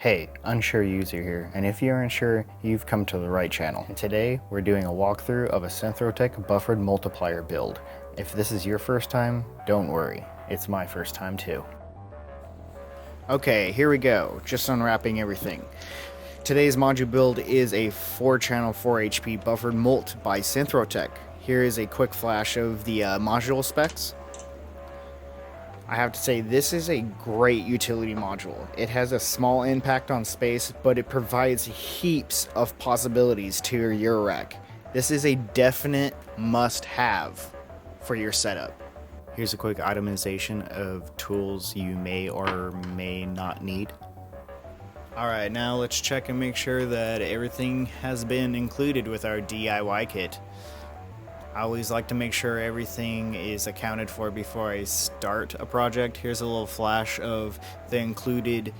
Hey, unsure user here, and if you're unsure, you've come to the right channel. And today, we're doing a walkthrough of a Synthrotek buffered multiplier build. If this is your first time, don't worry, it's my first time too. Okay, here we go, just unwrapping everything. Today's module build is a 4-channel 4HP buffered mult by Synthrotek. Here is a quick flash of the module specs. I have to say, this is a great utility module. It has a small impact on space, but it provides heaps of possibilities to your Euro rack. This is a definite must-have for your setup. Here's a quick itemization of tools you may or may not need. Alright, now let's check and make sure that everything has been included with our DIY kit. I always like to make sure everything is accounted for before I start a project. Here's a little flash of the included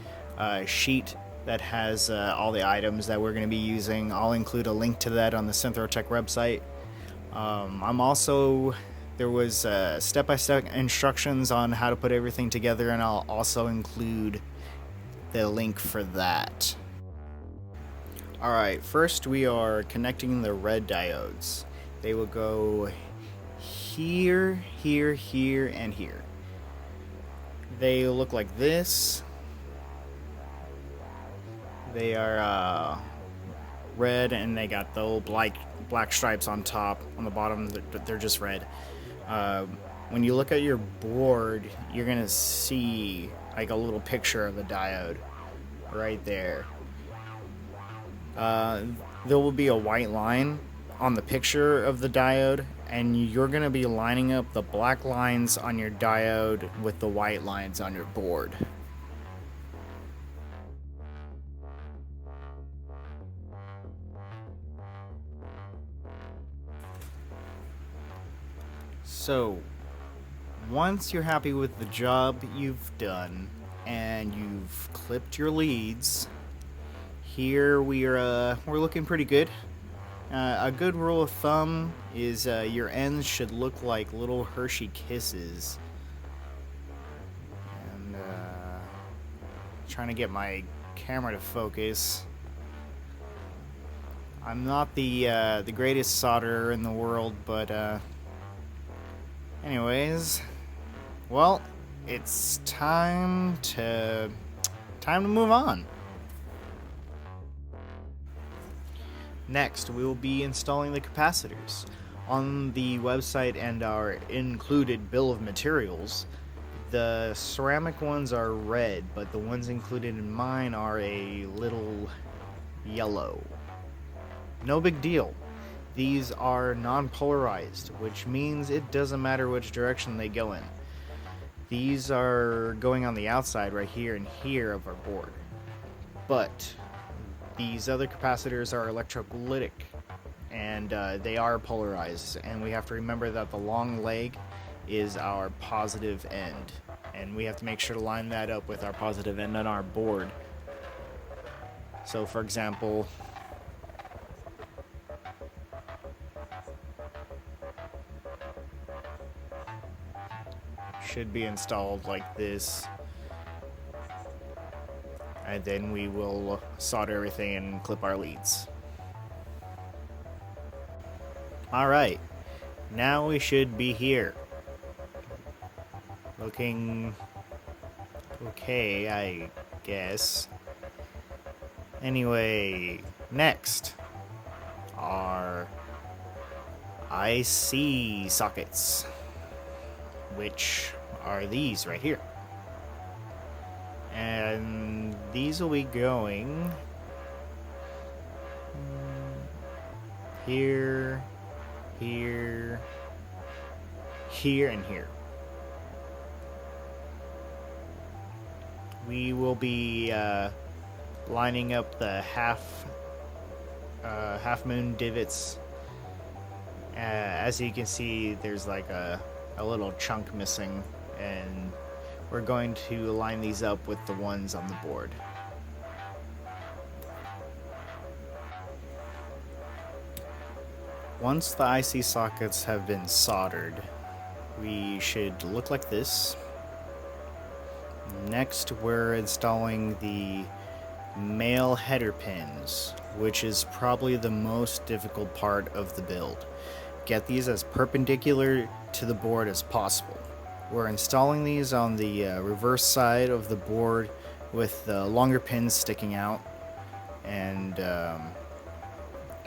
sheet that has all the items that we're going to be using. I'll include a link to that on the Synthrotek website. There was step-by-step instructions on how to put everything together, and I'll also include the link for that. Alright, first we are connecting the red diodes. They will go here, here, here, and here. They look like this. They are red, and they got the old black stripes on top. On the bottom, they're just red. When you look at your board, you're gonna see like a little picture of the diode right there. There will be a white line on the picture of the diode, and you're going to be lining up the black lines on your diode with the white lines on your board. So, once you're happy with the job you've done and you've clipped your leads, here we're looking pretty good. A good rule of thumb is your ends should look like little Hershey Kisses. And trying to get my camera to focus. I'm not the greatest solderer in the world, but anyways, well, it's time to move on. Next, we will be installing the capacitors. On the website and our included bill of materials, the ceramic ones are red, but the ones included in mine are a little yellow. No big deal. These are non-polarized, which means it doesn't matter which direction they go in. These are going on the outside right here and here of our board. But these other capacitors are electrolytic, and they are polarized, and we have to remember that the long leg is our positive end, and we have to make sure to line that up with our positive end on our board. So for example, should be installed like this. And then we will solder everything and clip our leads. Alright, now we should be here. Looking okay, I guess. Anyway, next are IC sockets, which are these right here. And these will be going here, here, here, and here. We will be lining up the half moon divots. As you can see, there's like a little chunk missing, and we're going to line these up with the ones on the board. Once the IC sockets have been soldered, we should look like this. Next, we're installing the male header pins, which is probably the most difficult part of the build. Get these as perpendicular to the board as possible. We're installing these on the reverse side of the board with the longer pins sticking out, and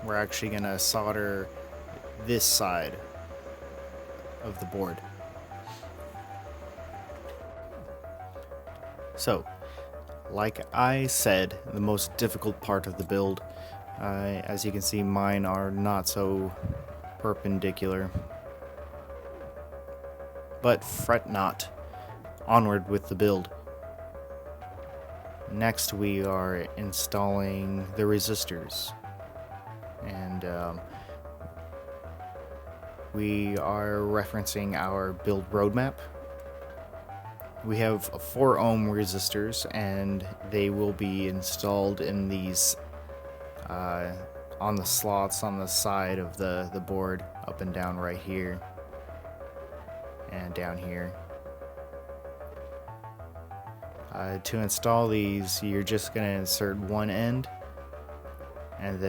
we're actually going to solder this side of the board. So, like I said, the most difficult part of the build. As you can see, mine are not so perpendicular. But fret not. Onward with the build. Next we are installing the resistors. And we are referencing our build roadmap. We have 4 ohm resistors, and they will be installed in these on the slots on the side of the board, up and down right here and down here. To install these, you're just going to insert one end and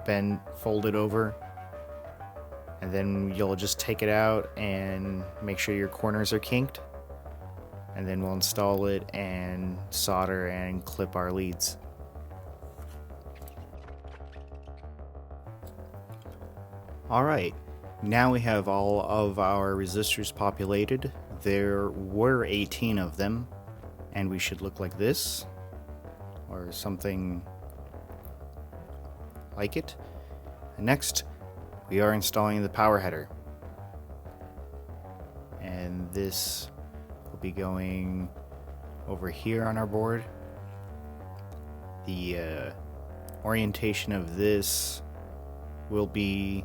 then fold it over, and then you'll just take it out and make sure your corners are kinked, and then we'll install it and solder and clip our leads. Alright, now we have all of our resistors populated. There were 18 of them, and we should look like this, or something like it. Next, we are installing the power header, and this will be going over here on our board. The orientation of this will be,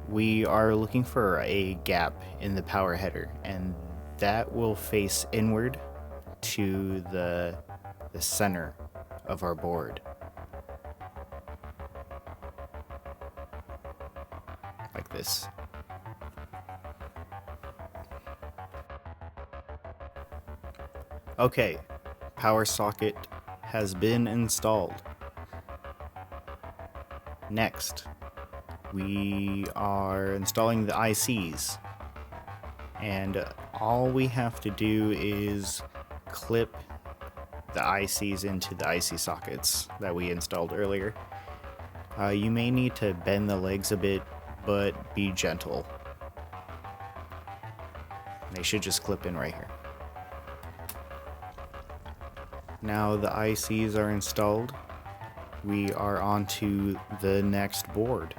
we are looking for a gap in the power header, and that will face inward to the center of our board. Like this. Okay, power socket has been installed. Next, we are installing the ICs, and all we have to do is clip the ICs into the IC sockets that we installed earlier. You may need to bend the legs a bit, but be gentle. They should just clip in right here. Now the ICs are installed, we are on to the next board.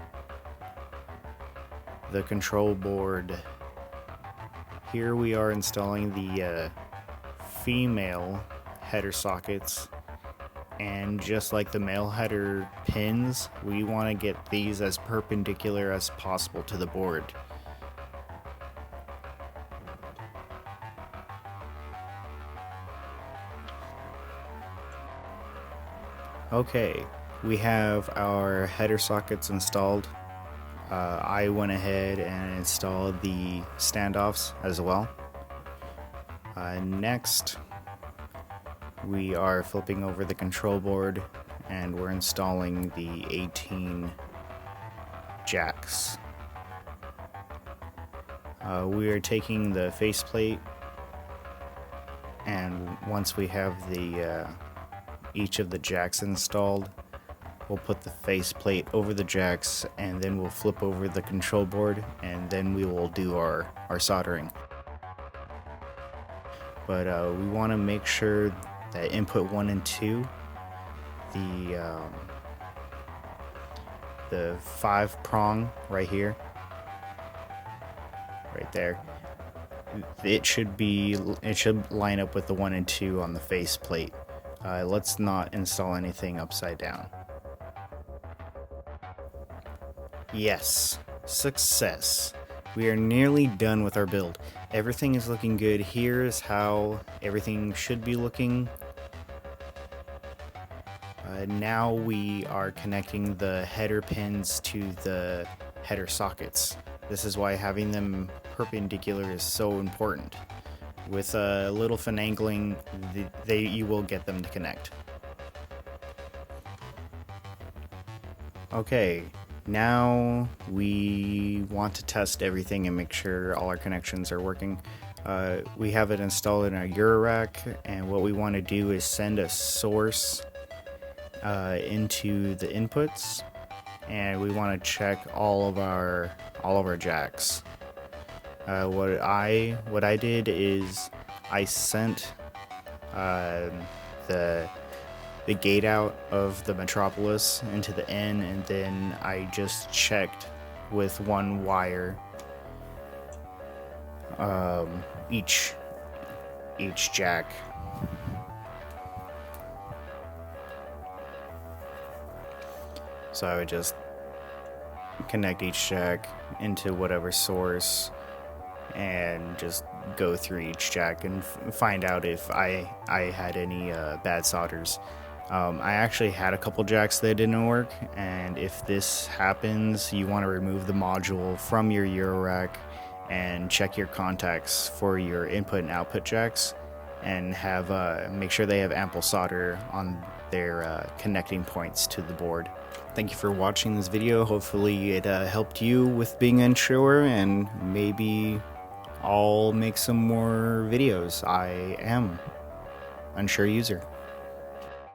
The control board. Here we are installing the female header sockets, and just like the male header pins, we want to get these as perpendicular as possible to the board. Okay, we have our header sockets installed. I went ahead and installed the standoffs as well. Next, we are flipping over the control board, and we're installing the 18 jacks. We are taking the faceplate, and once we have the each of the jacks installed, we'll put the faceplate over the jacks, and then we'll flip over the control board, and then we will do our soldering. But we want to make sure that input 1 and 2, the 5-prong right here, right there, it should line up with the 1 and 2 on the faceplate. Let's not install anything upside down. Yes, success. We are nearly done with our build. Everything is looking good. Here is how everything should be looking. Now we are connecting the header pins to the header sockets. This is why having them perpendicular is so important. With a little finagling, you will get them to connect. Okay, now we want to test everything and make sure all our connections are working. We have it installed in our Eurorack, and what we want to do is send a source into the inputs, and we want to check all of our jacks. What I did is I sent the gate out of the Metropolis into the N, and then I just checked with one wire each jack. So I would just connect each jack into whatever source and just go through each jack and find out if I had any bad solders. I actually had a couple jacks that didn't work, and if this happens, you want to remove the module from your Eurorack and check your contacts for your input and output jacks, and have make sure they have ample solder on their connecting points to the board. Thank you for watching this video. Hopefully it helped you with being unsure, and maybe I'll make some more videos. I am unsure user.